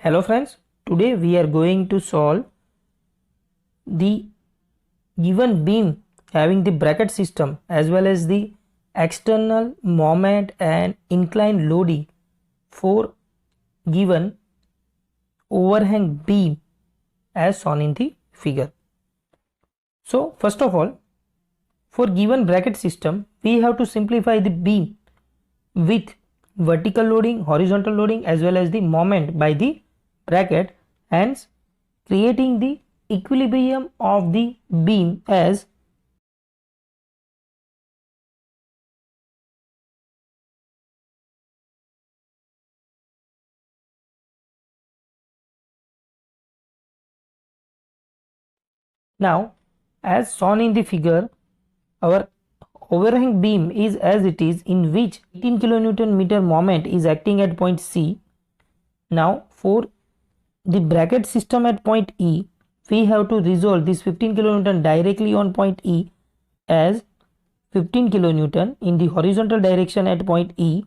Hello friends, today we are going to solve the given beam having the bracket system as well as the external moment and inclined loading for given overhang beam as shown in the figure. So first of all, for given bracket system we have to simplify the beam with vertical loading, horizontal loading as well as the moment by the bracket, hence creating the equilibrium of the beam as now as shown in the figure. Our overhang beam is as it is, in which 18 kilonewton meter moment is acting at point C. Now for the bracket system at point E, we have to resolve this 15 kilonewton directly on point E as 15 kilonewton in the horizontal direction at point E,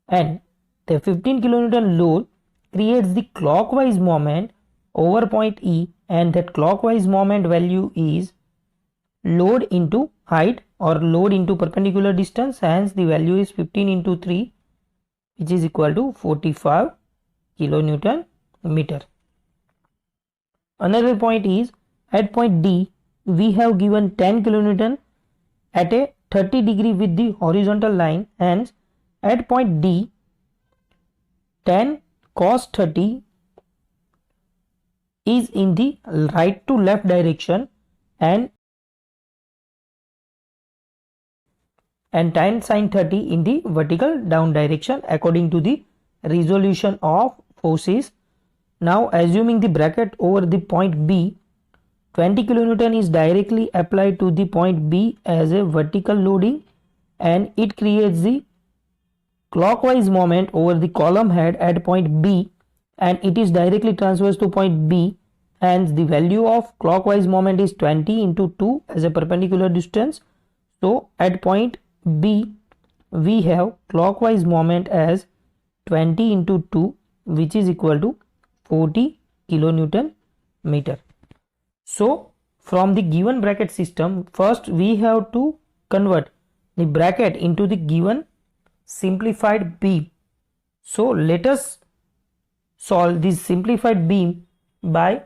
and the 15 kilonewton load creates the clockwise moment over point E, and that clockwise moment value is load into height or load into perpendicular distance, hence the value is 15 into 3 which is equal to 45 kilonewton meter. Another point is at point D we have given 10 kilonewton at a 30 degree with the horizontal line, hence at point D 10 cos 30 is in the right to left direction and 10 sin 30 in the vertical down direction according to the resolution of forces. Now assuming the bracket over the point B, 20 kilonewton is directly applied to the point B as a vertical loading, and it creates the clockwise moment over the column head at point B, and it is directly transverse to point B, hence the value of clockwise moment is 20 into 2 as a perpendicular distance. So at point B we have clockwise moment as 20 into 2 which is equal to 40 kilonewton meter. So from the given bracket system, first we have to convert the bracket into the given simplified beam. So let us solve this simplified beam by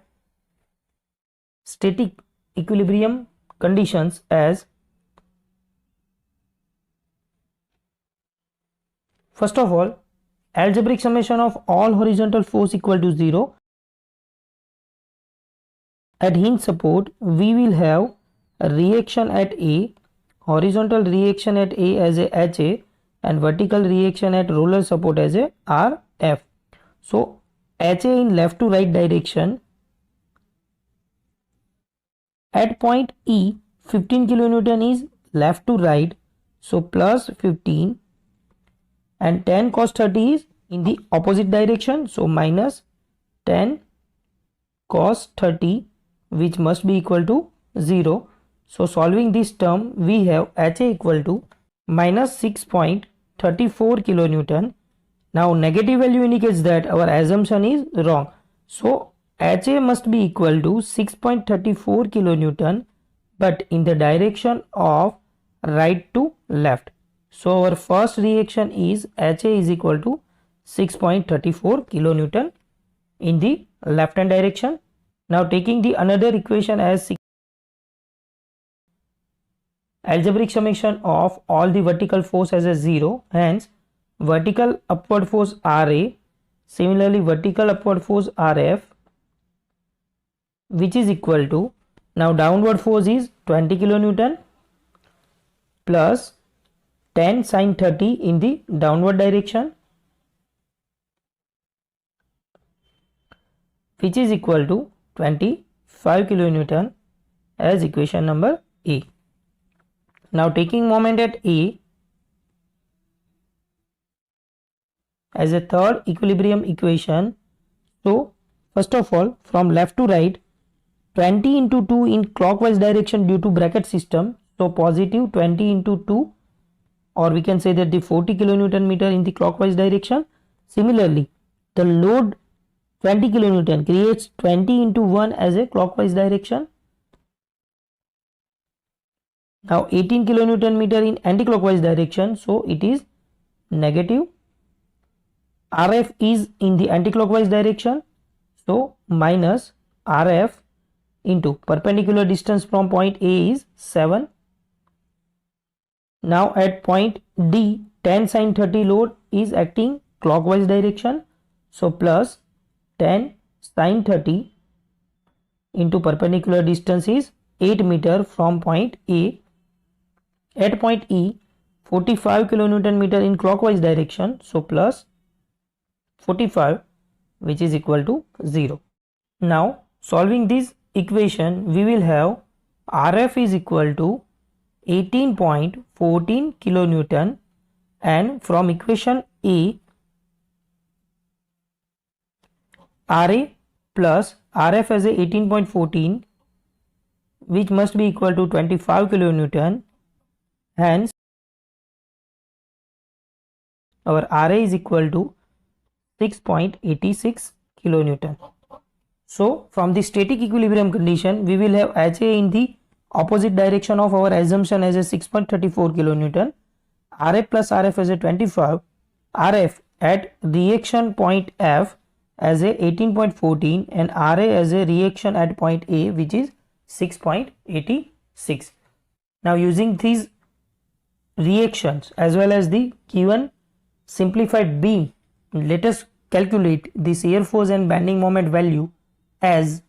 static equilibrium conditions as first of all, algebraic summation of all horizontal force equal to 0. At hinge support we will have a reaction at A, horizontal reaction at A as a HA, and vertical reaction at roller support as a RF. So HA in left to right direction at point E, 15 kilonewton is left to right, so plus 15, and 10 cos 30 is in the opposite direction, so minus 10 cos 30 which must be equal to 0. So solving this term we have HA equal to minus 6.34 kilonewton. Now negative value indicates that our assumption is wrong, so HA must be equal to 6.34 kilonewton but in the direction of right to left. So our first reaction is HA is equal to 6.34 kilonewton in the left hand direction. Now taking the another equation as algebraic summation of all the vertical force as a 0, hence vertical upward force RA, similarly vertical upward force RF, which is equal to, now downward force is 20 kilonewton plus 10 sin 30 in the downward direction, which is equal to 25 kilonewton as equation number A. Now taking moment at A as a third equilibrium equation, so first of all from left to right 20 into 2 in clockwise direction due to bracket system, so positive 20 into 2, or we can say that the 40 kilonewton meter in the clockwise direction. Similarly the load 20 kilonewton creates 20 into 1 as a clockwise direction. Now 18 kilonewton meter in anti-clockwise direction, so it is negative. RF is in the anti-clockwise direction, so minus RF into perpendicular distance from point A is 7. Now at point D, 10 sin 30 load is acting clockwise direction, so plus 10 sin 30 into perpendicular distance is 8 meter from point A. At point E, 45 kilonewton meter in clockwise direction, so plus 45, which is equal to 0. Now solving this equation, we will have RF is equal to 18.14 kilonewton, and from equation A, RA plus RF as a 18.14, which must be equal to 25 kilonewton. Hence our RA is equal to 6.86 kilonewton. So from the static equilibrium condition, we will have HA in the opposite direction of our assumption as a 6.34 kilonewton, RA plus RF as a 25, RF at reaction point F as a 18.14 and RA as a reaction at point A, which is 6.86. Now using these reactions as well as the given simplified beam, let us calculate the shear force and bending moment value as.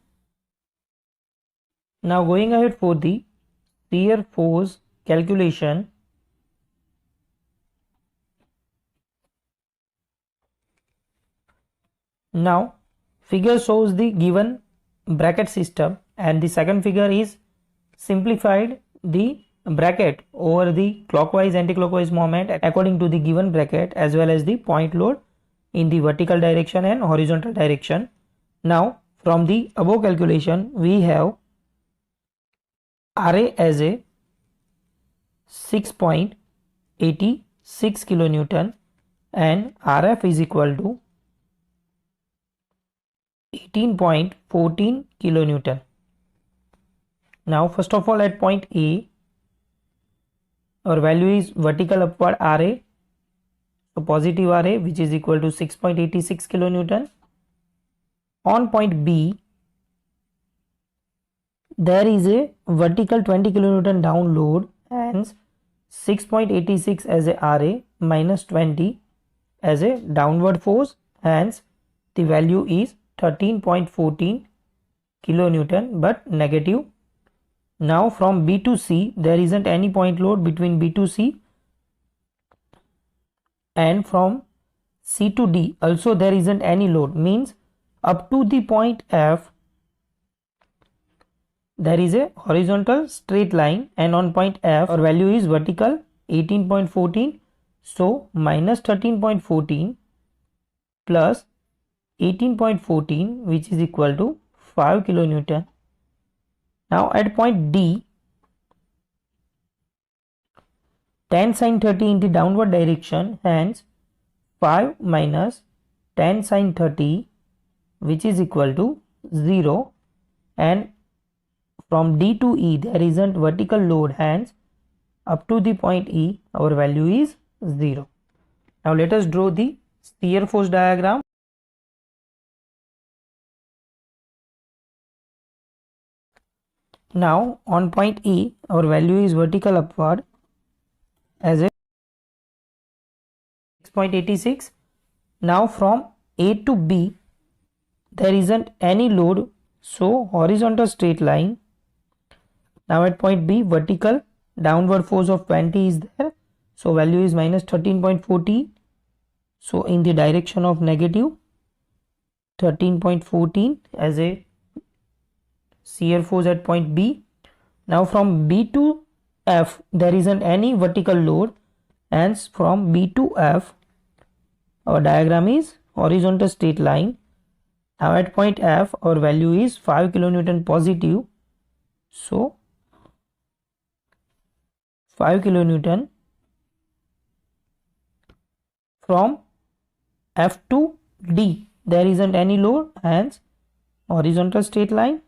Now going ahead for the shear force calculation. Now figure shows the given bracket system, and the second figure is simplified the bracket over the clockwise anti-clockwise moment according to the given bracket as well as the point load in the vertical direction and horizontal direction. Now from the above calculation, we have RA as a 6.86 kilonewton and RF is equal to 18.14 kilonewton. Now first of all at point A, our value is vertical upward RA, so positive RA, which is equal to 6.86 kilonewton. On point B, there is a vertical 20 kilonewton down load, hence 6.86 as a RA minus 20 as a downward force, hence the value is 13.14 kilonewton but negative. Now from B to C, there isn't any point load between B to C, and from C to D also there isn't any load, means up to the point F there is a horizontal straight line, and on point F our value is vertical 18.14, so minus 13.14 plus 18.14, which is equal to 5 kilonewton. Now at point D, 10 sin 30 in the downward direction, hence 5 minus 10 sin 30, which is equal to 0, and from D to E there isn't vertical load, hence up to the point E our value is 0. Now let us draw the shear force diagram. Now on point E our value is vertical upward as a 6.86. Now from A to B there isn't any load, so horizontal straight line. Now at point B vertical downward force of 20 is there, so value is minus 13.14, so in the direction of negative 13.14 as a shear force at point B. Now from B to F there isn't any vertical load, hence from B to F our diagram is horizontal straight line. Now at point F our value is 5 kilonewton positive, so 5 kilonewton. From F to D there isn't any load, hence horizontal straight line.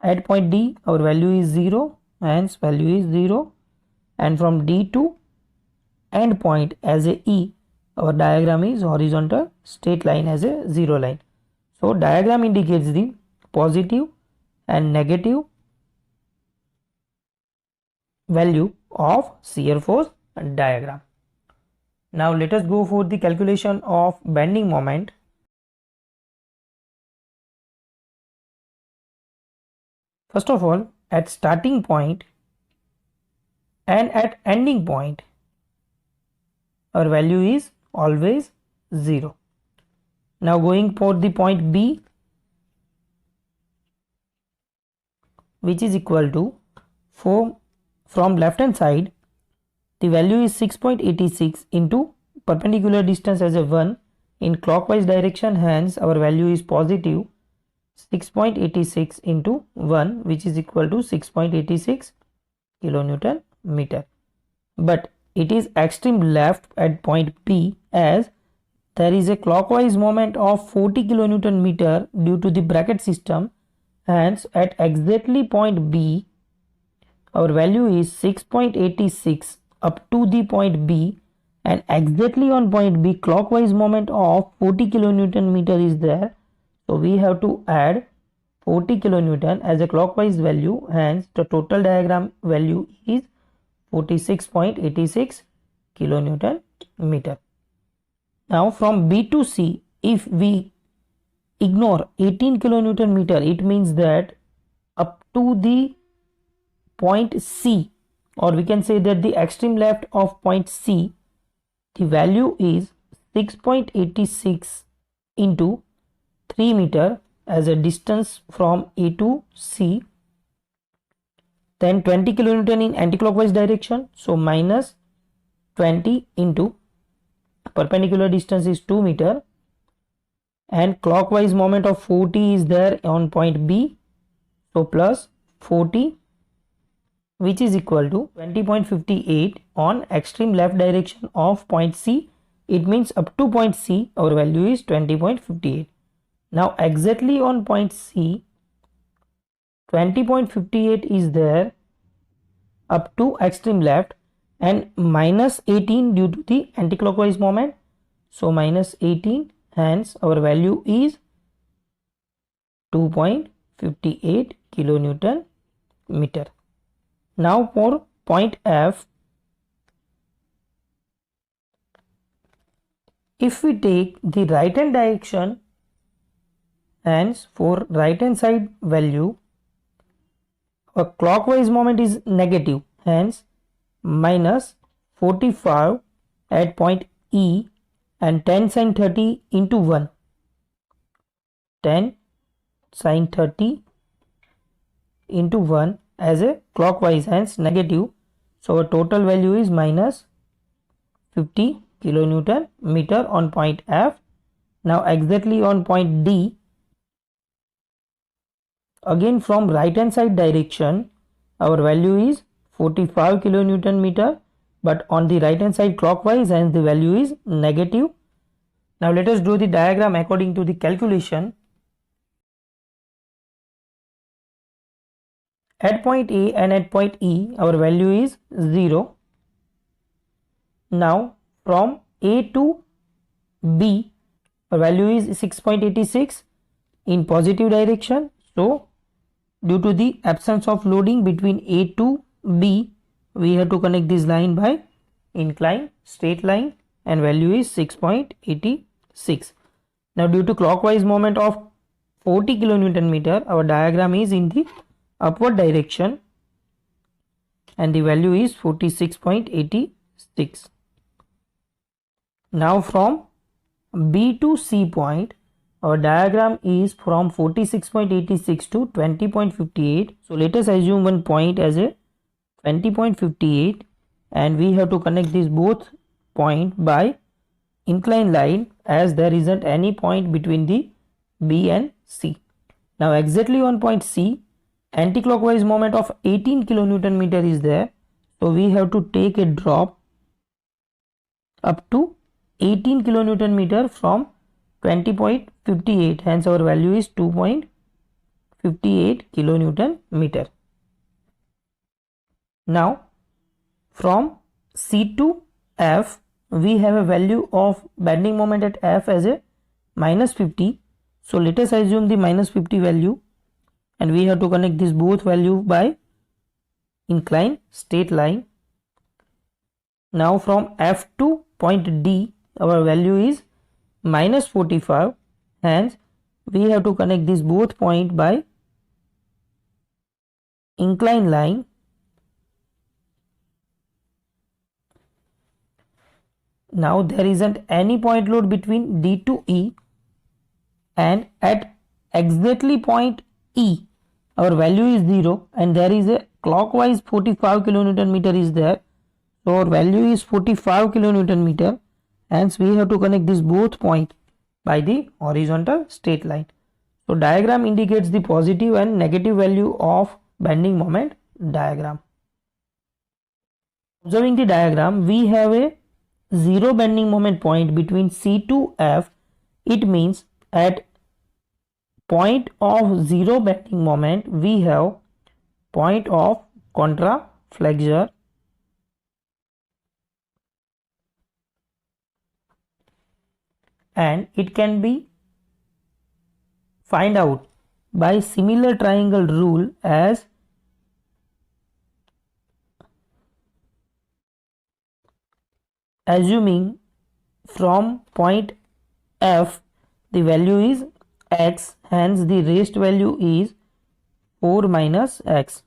At point D our value is 0, hence value is 0, and from D to end point as a E our diagram is horizontal straight line as a 0 line. So diagram indicates the positive and negative value of shear force diagram. Now let us go for the calculation of bending moment. First of all, at starting point and at ending point our value is always 0. Now going for the point B, which is equal to from left hand side the value is 6.86 into perpendicular distance as a 1 in clockwise direction, hence our value is positive 6.86 into 1, which is equal to 6.86 kilonewton meter. But it is extreme left at point P, as there is a clockwise moment of 40 kilonewton meter due to the bracket system, hence at exactly point B our value is 6.86 up to the point B, and exactly on point B clockwise moment of 40 kilonewton meter is there, so we have to add 40 kilonewton as a clockwise value, hence the total diagram value is 46.86 kilonewton meter. Now from B to C, if we ignore 18 kilonewton meter, it means that up to the point C, or we can say that the extreme left of point C, the value is 6.86 into 3 meter as a distance from A to C, then 20 kilonewton in anti-clockwise direction, so minus 20 into perpendicular distance is 2 meter, and clockwise moment of 40 is there on point B, so plus 40, which is equal to 20.58 on extreme left direction of point C. It means up to point C our value is 20.58. Now exactly on point C 20.58 is there up to extreme left, and minus 18 due to the anti-clockwise moment, so minus 18, hence our value is 2.58 kilonewton meter. Now for point F, if we take the right hand direction, hence for right hand side value a clockwise moment is negative, hence minus 45 at point E, and 10 sin 30 into 1, 10 sin 30 into 1 as a clockwise, hence negative, so our total value is minus 50 kilonewton meter on point F. Now exactly on point D, again from right hand side direction our value is 45 kilonewton meter, but on the right hand side clockwise, hence the value is negative. Now let us draw the diagram according to the calculation. At point A and at point E our value is 0. Now from A to B our value is 6.86 in positive direction, so due to the absence of loading between A to B we have to connect this line by inclined straight line, and value is 6.86. Now due to clockwise moment of 40 kilonewton meter our diagram is in the upward direction, and the value is 46.86. Now from B to C point our diagram is from 46.86 to 20.58. So let us assume one point as a 20.58, and we have to connect these both point by inclined line, as there isn't any point between the B and C. Now exactly on point C anti-clockwise moment of 18 kilonewton meter is there, so we have to take a drop up to 18 kilonewton meter from 20.58, hence our value is 2.58 kilonewton meter. Now from C to F we have a value of bending moment at F as a minus 50. So let us assume the minus 50 value, and we have to connect this both value by inclined straight line. Now from F to point D our value is minus 45, hence we have to connect this both point by inclined line. Now there isn't any point load between D to E, and at exactly point E our value is 0, and there is a clockwise 45 kilonewton meter is there. So our value is 45 kilonewton meter, hence we have to connect this both point by the horizontal straight line. So diagram indicates the positive and negative value of bending moment diagram. Observing the diagram, we have a zero bending moment point between C to F. It means at point of zero bending moment we have point of contraflexure, and it can be find out by similar triangle rule as assuming from point F the value is x, hence the raised value is 4 minus x.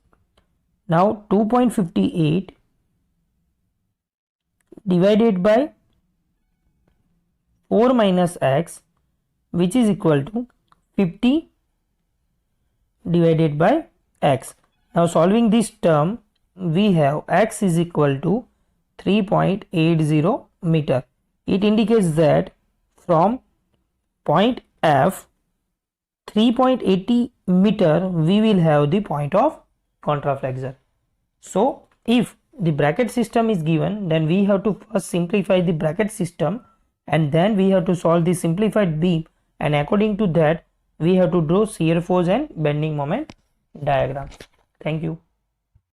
Now 2.58 divided by 4 minus x, which is equal to 50 divided by x. Now solving this term, we have x is equal to 3.80 meter. It indicates that from point F 3.80 meter we will have the point of contraflexure. So if the bracket system is given, then we have to first simplify the bracket system, and then we have to solve the simplified beam, and according to that we have to draw shear force and bending moment diagram. Thank you.